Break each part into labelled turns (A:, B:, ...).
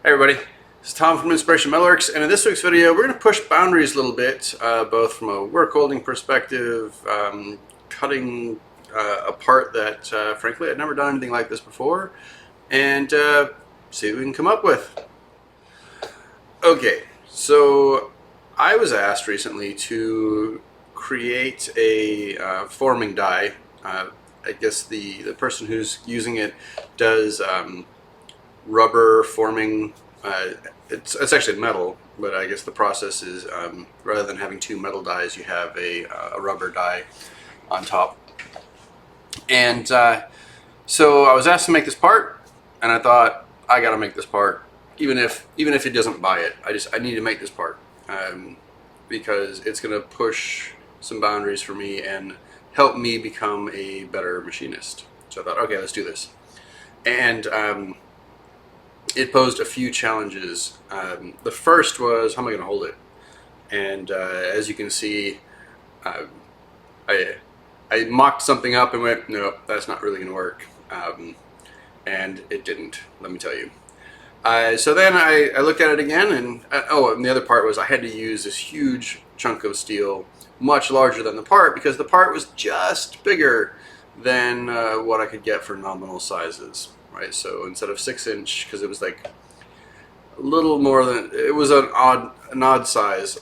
A: Hey everybody, this is Tom from Inspiration Metalworks, and in this week's video we're going to push boundaries a little bit, both from a work holding perspective, cutting a part that frankly I'd never done anything like this before, and see what we can come up with. Okay, so I was asked recently to create a forming die. I guess the person who's using it does rubber forming. It's actually metal, but I guess the process is rather than having two metal dies, you have a rubber die on top. And so I was asked to make this part, and I thought I got to make this part, even if it doesn't buy it. I need to make this part because it's going to push some boundaries for me and help me become a better machinist. So I thought, okay, let's do this. And it posed a few challenges. The first was, how am I going to hold it? And as you can see, I mocked something up and went, no, that's not really going to work. And it didn't, let me tell you. So then I looked at it again, and and the other part was I had to use this huge chunk of steel, much larger than the part, because the part was just bigger than what I could get for nominal sizes, right? So instead of 6-inch, because it was like a little more than, it was an odd size.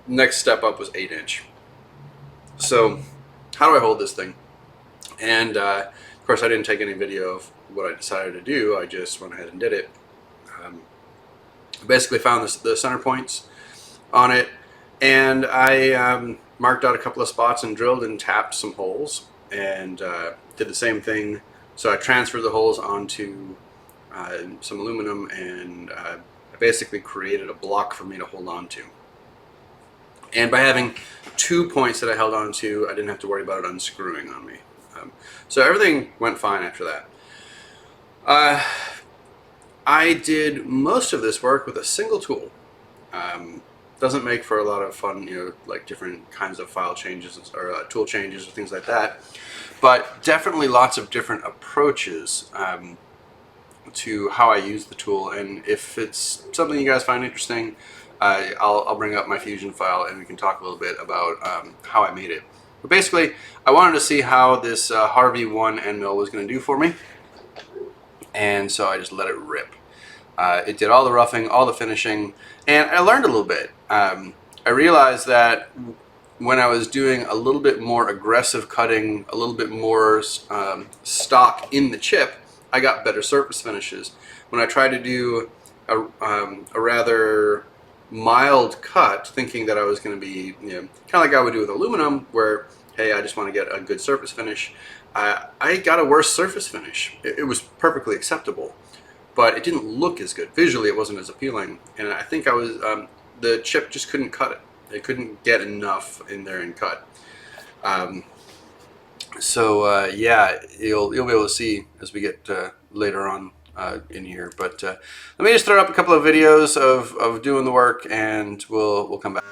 A: Next step up was 8-inch. So how do I hold this thing? And of course I didn't take any video of what I decided to do. I just went ahead and did it. Basically found the center points on it, and I marked out a couple of spots and drilled and tapped some holes, and did the same thing. So I transferred the holes onto some aluminum, and I basically created a block for me to hold on to. And by having 2 points that I held on to, I didn't have to worry about it unscrewing on me. So everything went fine after that. I did most of this work with a single tool. Doesn't make for a lot of fun, like different kinds of file changes or tool changes or things like that. But definitely lots of different approaches to how I use the tool. And if it's something you guys find interesting, I'll bring up my Fusion file and we can talk a little bit about how I made it. But basically, I wanted to see how this Harvey 1 end mill was going to do for me. And so I just let it rip. It did all the roughing, all the finishing, and I learned a little bit. I realized that when I was doing a little bit more aggressive cutting, a little bit more stock in the chip, I got better surface finishes. When I tried to do a rather mild cut, thinking that I was going to be, kind of like I would do with aluminum, where, hey, I just want to get a good surface finish, I got a worse surface finish. It was perfectly acceptable, but it didn't look as good. Visually, it wasn't as appealing, and I think I was the chip just couldn't cut it. It couldn't get enough in there and cut. Yeah, you'll be able to see as we get later on in here. But let me just throw up a couple of videos of doing the work, and we'll come back.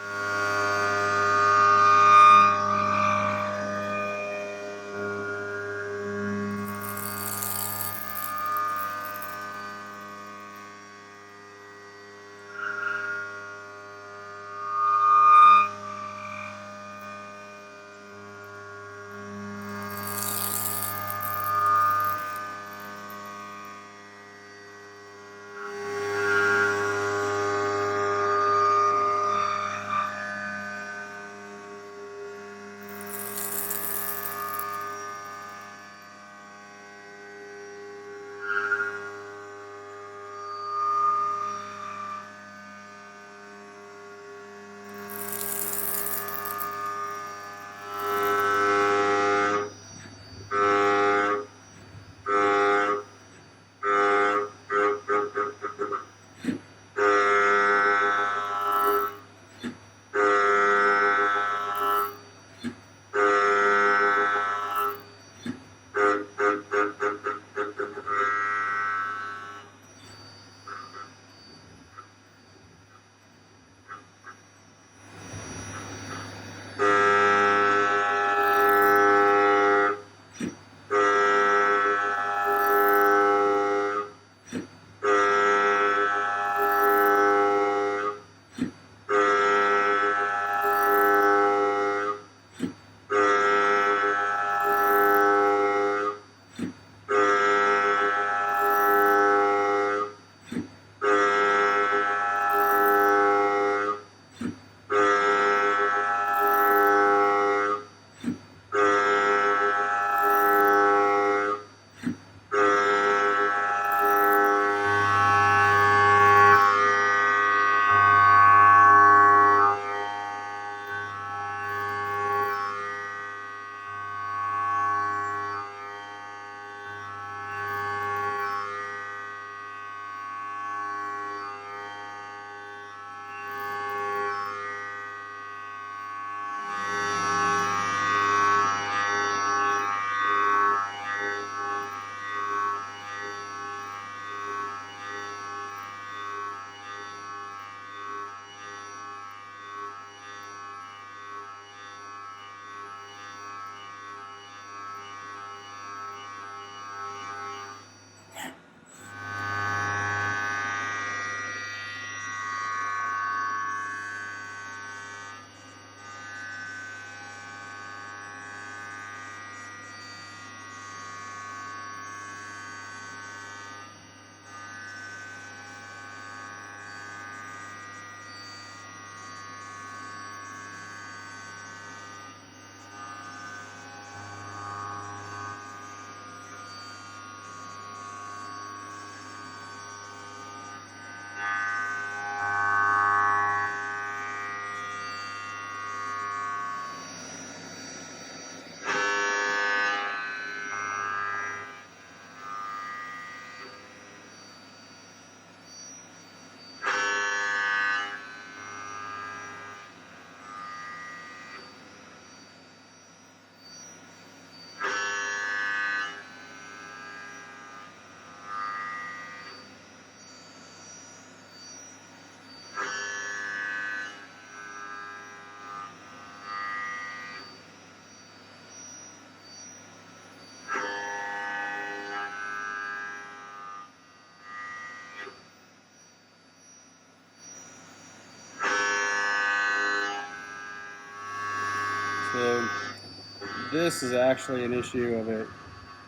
B: this is actually an issue of it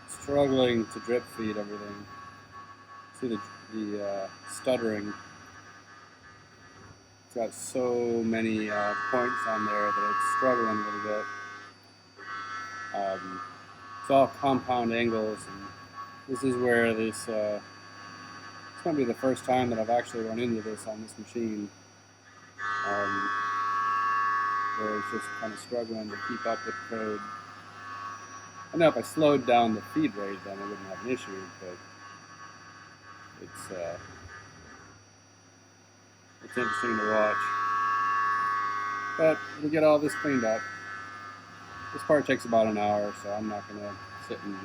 B: struggling to drip feed everything. See the stuttering. It's got so many points on there that it's struggling a little bit. It's all compound angles, and this is where this. It's going to be the first time that I've actually run into this on this machine, where it's just kind of struggling to keep up with the code. I know if I slowed down the feed rate, then I wouldn't have an issue, but it's interesting to watch. But we'll get all this cleaned up. This part takes about an hour, so I'm not going to sit and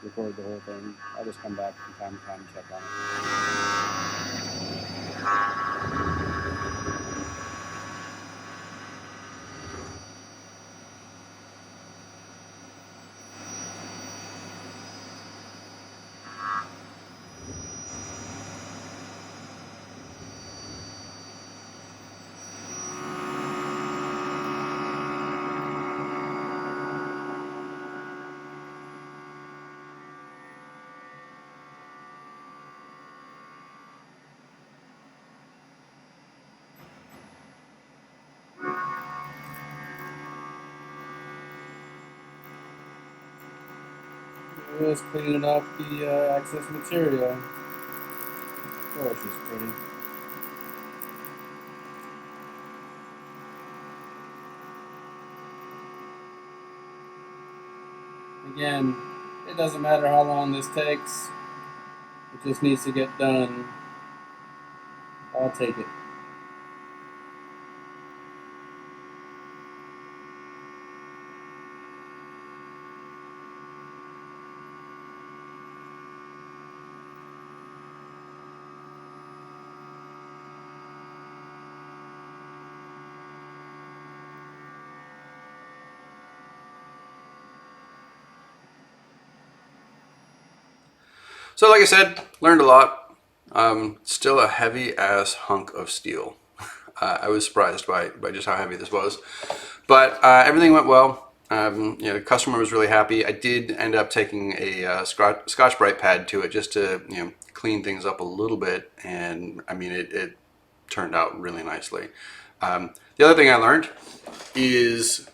B: record the whole thing. I'll just come back from time to time and check on Just cleaning up the excess material. Oh, she's pretty. Again, it doesn't matter how long this takes. It just needs to get done. I'll take it.
A: So like I said, learned a lot. Still a heavy ass hunk of steel. I was surprised by just how heavy this was, but everything went well. The customer was really happy. I did end up taking a Scotch-Brite pad to it just to clean things up a little bit, and I mean it turned out really nicely. The other thing I learned is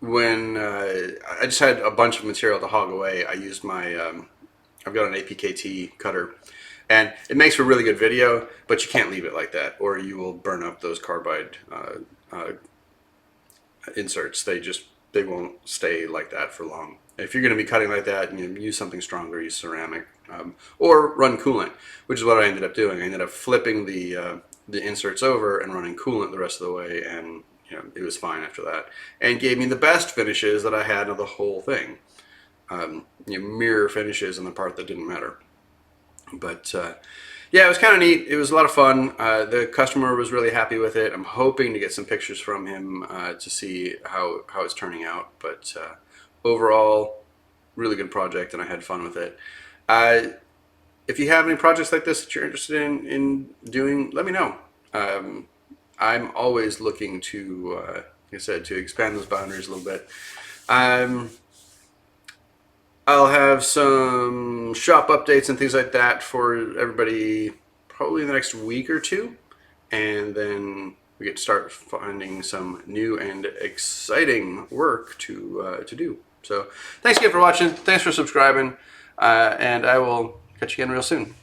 A: when I just had a bunch of material to hog away, I used my I've got an APKT cutter, and it makes for really good video, but you can't leave it like that, or you will burn up those carbide inserts. They won't stay like that for long. If you're going to be cutting like that, use something stronger, use ceramic, or run coolant, which is what I ended up doing. I ended up flipping the inserts over and running coolant the rest of the way, and it was fine after that, and gave me the best finishes that I had of the whole thing. Mirror finishes on the part that didn't matter. But yeah, it was kind of neat. It was a lot of fun. The customer was really happy with it. I'm hoping to get some pictures from him to see how it's turning out. But overall, really good project, and I had fun with it. If you have any projects like this that you're interested in doing, let me know. I'm always looking to, like I said, to expand those boundaries a little bit. I'll have some shop updates and things like that for everybody probably in the next week or two. And then we get to start finding some new and exciting work to do. So thanks again for watching. Thanks for subscribing. And I will catch you again real soon.